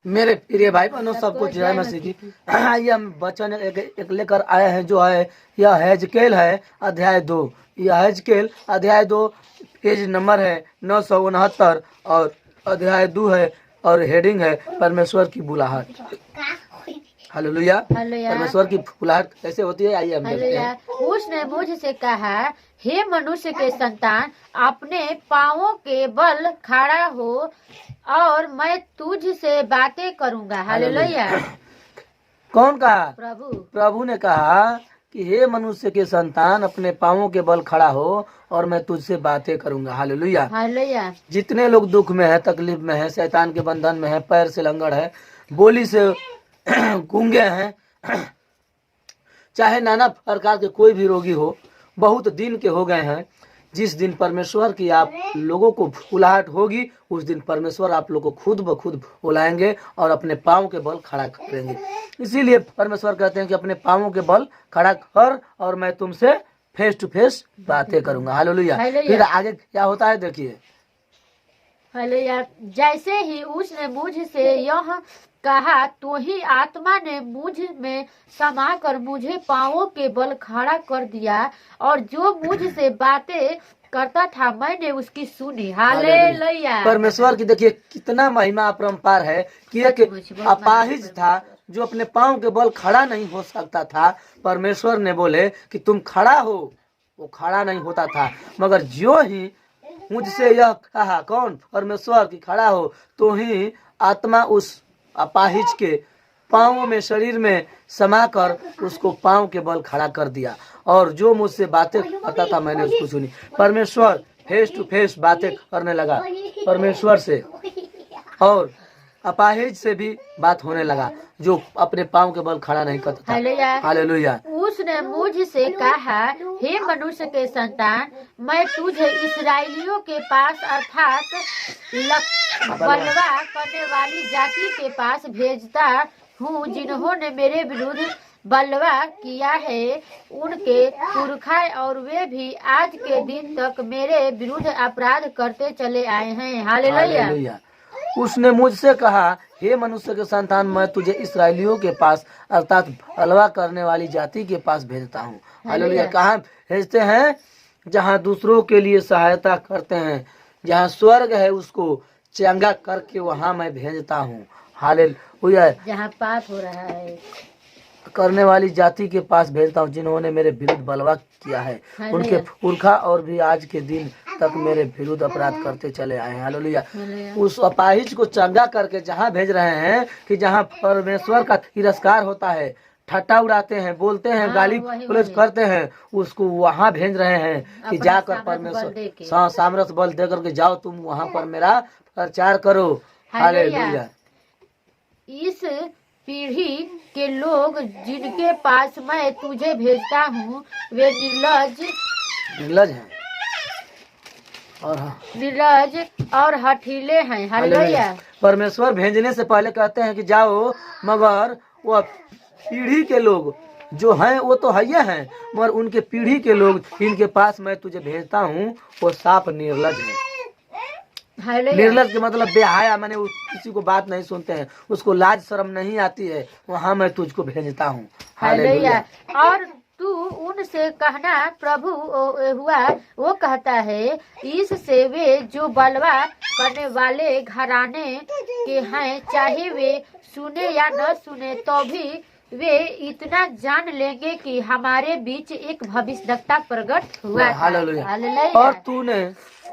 मेरे प्रिय भाई बहनों सबको जय मसीह की। आइए हम वचन एक लेकर आए हैं जो है यह हेजकेल है अध्याय 2। यह हेजकेल अध्याय 2 पेज नंबर है 969 और अध्याय 2 है और हेडिंग है परमेश्वर की बुलाहट। हालेलुया। परमेश्वर की बुलाहट कैसे होती है आइए हम देखते हैं। उसने मुझसे कहा, हे मनुष्य के संतान, अपने पाँवों के बल खड़ा हो और मैं तुझ से बातें करूंगा। हालेलुया। कौन कहा? प्रभु ने कहा कि हे मनुष्य के संतान, अपने पाँवों के बल खड़ा हो और मैं तुझसे बातें करूंगा। हालेलुया। हालेलुया। जितने लोग दुख में है, तकलीफ में है, शैतान के बंधन में है, पैर से लंगड़ है, बोली से गूंगे हैं, चाहे नाना प्रकार के कोई भी रोगी हो, बहुत दिन के हो गए हैं, जिस दिन परमेश्वर की आप लोगों को बुलाहट होगी उस दिन परमेश्वर आप लोगों को खुद ब खुद बुलाएंगे और अपने पाँव के बल खड़ा करेंगे। इसीलिए परमेश्वर कहते हैं कि अपने पाँवों के बल खड़ा कर और मैं तुमसे फेस टू फेस बातें करूंगा। हालेलुया। फिर आगे क्या होता है देखिए। हालेलुया। जैसे ही उसने मुझसे यह कहा तो ही आत्मा ने मुझ में समा कर मुझे पाँवों के बल खड़ा कर दिया और जो मुझसे बातें करता था मैंने उसकी सुनी। हालेलुया। परमेश्वर की देखिए कितना महिमा अपरंपार है कि एक अपाहिज था जो अपने पाँव के बल खड़ा नहीं हो सकता था। परमेश्वर ने बोले कि तुम खड़ा हो, वो खड़ा नहीं होता था, मगर जो ही मुझसे यह कहा, कौन? परमेश्वर की खड़ा हो, तो ही आत्मा उस अपाहिज के पाँवों में, शरीर में समाकर उसको पाँव के बल खड़ा कर दिया और जो मुझसे बातें करता था मैंने उसको सुनी। परमेश्वर फेस टू फेस बातें करने लगा परमेश्वर से और अपाहिज से भी बात होने लगा जो अपने पाँव के बल खड़ा नहीं करता था। हालेलुया। उसने मुझसे कहा, हे मनुष्य के संतान, मैं तुझे इसराइलियों के पास अर्थात बलवा करने वाली जाति के पास भेजता हूँ, जिन्होंने मेरे विरुद्ध बलवा किया है उनके पुरखा और वे भी आज के दिन तक मेरे विरुद्ध अपराध करते चले आए हैं। हालेलुया। उसने मुझसे कहा, हे मनुष्य के संतान, मैं तुझे इसराइलियों के पास अर्थात बलवा करने वाली जाति के पास भेजता हूँ। हालेलुया। कहाँ भेजते हैं? जहाँ दूसरों के लिए सहायता करते हैं, जहाँ स्वर्ग है उसको चंगा करके वहाँ मैं भेजता हूँ। हालेलुया। जहाँ पाप हो रहा है करने वाली जाति के पास भेजता हूँ जिन्होंने मेरे विरुद्ध बलवा किया है, उनके पुरखा और भी आज के दिन तक मेरे विरुद्ध अपराध करते चले आए हैं। हालेलुया। उस अपाहिज को चंगा करके जहाँ भेज रहे हैं कि जहाँ परमेश्वर का तिरस्कार होता है, ठट्टा उड़ाते हैं, बोलते हैं, गाली गलौज करते हैं, उसको वहाँ भेज रहे हैं कि जाकर परमेश्वर सामर्थ्य बल दे करके जाओ, तुम वहाँ पर मेरा प्रचार करो। हालेलुया। इस पीढ़ी के लोग जिनके पास मैं तुझे भेजता हूँ वे निर्लज हैं निर्लज और हठीले हैं। हालेलुया। परमेश्वर भेजने से पहले कहते हैं कि जाओ, मगर वो पीढ़ी के लोग जो हैं वो तो है हैं, मगर उनके पीढ़ी के लोग इनके पास मैं तुझे भेजता हूँ वो साफ निर्लज है। निर्लज के मतलब बेहाया, माने किसी को बात नहीं सुनते हैं, उसको लाज शर्म नहीं आती है, वहाँ मैं तुझको भेजता हूँ। हालेलुया। और तू उनसे कहना, प्रभु हुआ वो कहता है, इससे वे जो बलवा करने वाले घराने के हैं, चाहे वे सुने या न सुने, तो भी वे इतना जान लेंगे कि हमारे बीच एक भविष्यद्वक्ता प्रकट हुआ। हालेलुया।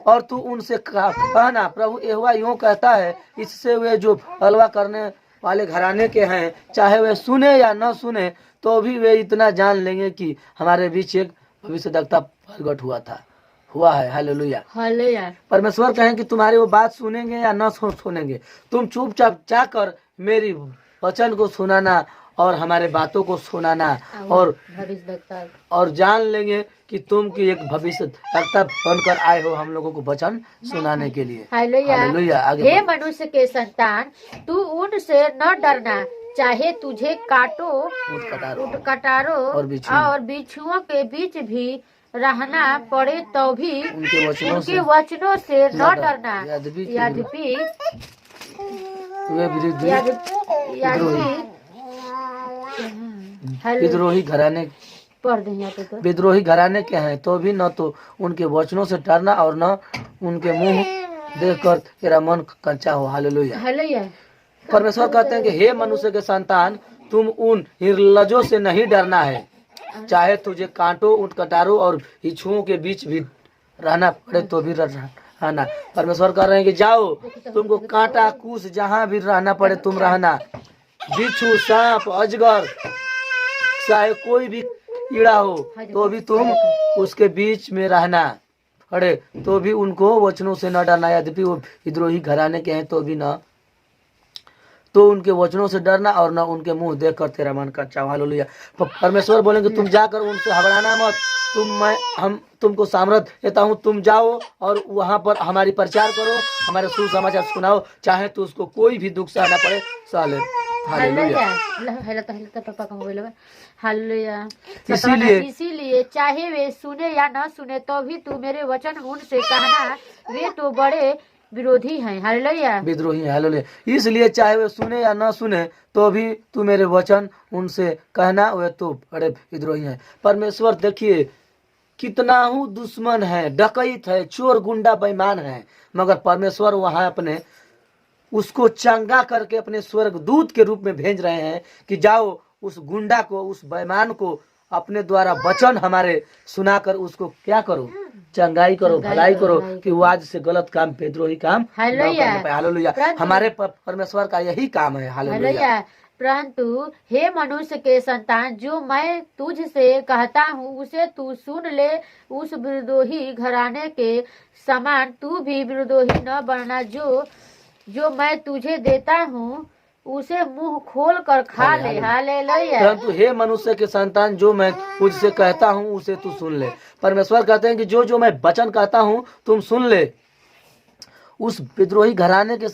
और तू उनसे कहना, प्रभु यहोवा यूं कहता है, इससे वे जो बलवा करने वाले घराने के हैं, चाहे वे सुने या न सुने, तो भी वे इतना जान लेंगे कि हमारे बीच एक भविष्यद्वक्ता प्रकट हुआ है। हालेलुया। परमेश्वर कहें कि तुम्हारी वो बात सुनेंगे या न सुनेंगे, तुम चुपचाप जाकर मेरी वचन को सुनाना और हमारे बातों को सुनाना और जान लेंगे कि तुम की एक भविष्यद्वक्ता बनकर आए हो हम लोगों को वचन सुनाने के लिए। हालेलुया। हे मनुष्य के संतान, तू उनसे न डरना, चाहे तुझे काटो, ऊँट कटारो और बिच्छुओं के बीच भी रहना पड़े तो भी उनके वचनों से न डरना, यद्यपि वे विरोधी हेलो विद्रोही घराने पढ़ दें यहाँ पे तो विद्रोही घराने के हैं तो भी न तो उनके वचनों से डरना और न उनके मुंह देखकर तेरा मन कच्चा हो। हालेलुया। हालेलुया। परमेश्वर कहते हैं कि हे मनुष्य के संतान, तुम उन हिरलजों से नहीं डरना है, चाहे तुझे कांटों, ऊंट कटारों और हिछुओं के बीच भी रहना पड़े तो भी रहना। परमेश्वर कह रहे हैं कि जाओ, तुमको कांटा कूस जहाँ भी रहना पड़े तुम रहना। बिच्छू, सांप, अजगर, चाहे कोई भी कीड़ा हो तो भी तुम उसके बीच में रहना पड़े तो भी उनको वचनों से न डरना। यद्यपि वो विद्रोही घराने के हैं तो भी न तो उनके वचनों से डरना और न उनके मुंह देखकर तेरा मन कच्चा। हालेलुया। परमेश्वर बोलेंगे तुम जाकर उनसे घबराना मत, हम तुमको सामर्थ देता हूँ, तुम जाओ और वहाँ पर हमारी प्रचार करो, हमारे सुसमाचार सुनाओ, चाहे तो उसको कोई भी दुख सहना पड़े सह ले। हालेलुया। पापा का मोबाइल है। हालेलुया। इसीलिए चाहे वे सुने या न सुने तो भी तू मेरे वचन उनसे कहना, वे तो बड़े विरोधी हैं। हालेलुया। विद्रोही है। हालेलुया। इसलिए चाहे वे सुने या न सुने तो भी तू मेरे वचन उनसे कहना, वे तो बड़े विद्रोही हैं। परमेश्वर देखिए कितना हूँ दुश्मन है, डकैत है, चोर, गुंडा, बेईमान है, मगर परमेश्वर वहां अपने उसको चंगा करके अपने स्वर्ग दूत के रूप में भेज रहे हैं कि जाओ उस गुंडा को, उस बेईमान को अपने द्वारा वचन हमारे सुनाकर उसको क्या करो, चंगाई करो, भलाई करो कि वो आज से गलत काम, विद्रोही काम न करने पाए। हालेलुया। हमारे परमेश्वर का यही काम है। हालेलुया। परंतु हे मनुष्य के संतान, जो मैं तुझ से कहता हूँ उसे तू सुन ले। उस विद्रोही घराने के समान तू भी विद्रोही न बनना। जो मैं तुझे देता हूँ उसे मुंह खोल कर खा ले। हालेलुया। परंतु हे मनुष्य के संतान, जो मैं तुझसे कहता हूँ उसे तू सुन ले। परमेश्वर कहते हैं कि जो मैं वचन कहता हूँ तुम सुन ले। उस विद्रोही घराने के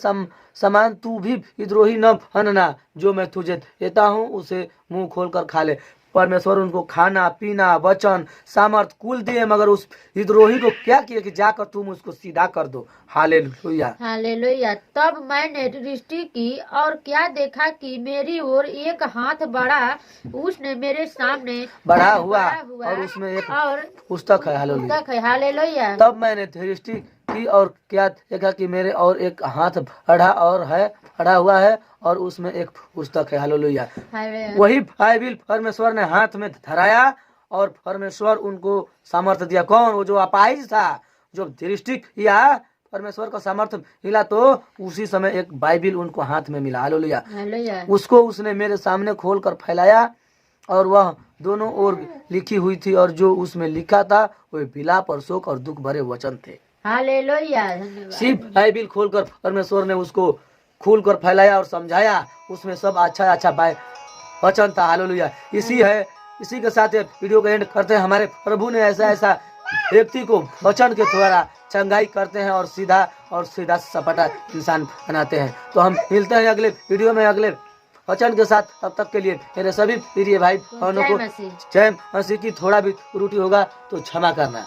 समान तू भी विद्रोही न बनना। जो मैं तुझे देता हूँ उसे मुंह खोलकर खा ले। परमेश्वर उनको खाना, पीना, वचन, सामर्थ कुल दिए, मगर उस विद्रोही को क्या किया कि जाकर तुम उसको सीधा कर दो। हालेलुया। हालेलुया। तब मैंने दृष्टि की और क्या देखा कि मेरी ओर एक हाथ बढ़ा, उसने मेरे सामने बढ़ा हुआ और उसमें एक पुस्तक है। हालेलुया। तब मैंने दृष्टि की और क्या देखा कि मेरे और एक हाथ बढ़ा हुआ है और उसमें एक पुस्तक है। हालेलुया। वही बाइबिल परमेश्वर ने हाथ में धराया और परमेश्वर उनको सामर्थ्य दिया। कौन? वो जो अपाहिज था, जो दृष्टि किया, परमेश्वर का सामर्थ्य मिला तो उसी समय एक बाइबिल उनको हाथ में मिला। हालेलुया। उसको उसने मेरे सामने खोल कर फैलाया और वह दोनों ओर लिखी हुई थी और जो उसमें लिखा था वह विलाप और शोक और दुख भरे वचन थे। हालेलुया। सिर्फ बाइबिल खोलकर परमेश्वर ने उसको खोल कर फैलाया और समझाया, उसमें सब अच्छा वचन था। हालेलुया। इसी के साथ वीडियो का एंड करते हैं। हमारे प्रभु ने ऐसा व्यक्ति को वचन के द्वारा चंगाई करते हैं और सीधा सपाटा इंसान बनाते हैं। तो हम मिलते हैं अगले वीडियो में अगले वचन के साथ। तब तक के लिए मेरे सभी प्रिय भाई बहनों को जय मसीह की। थोड़ा भी त्रुटि होगा तो क्षमा करना।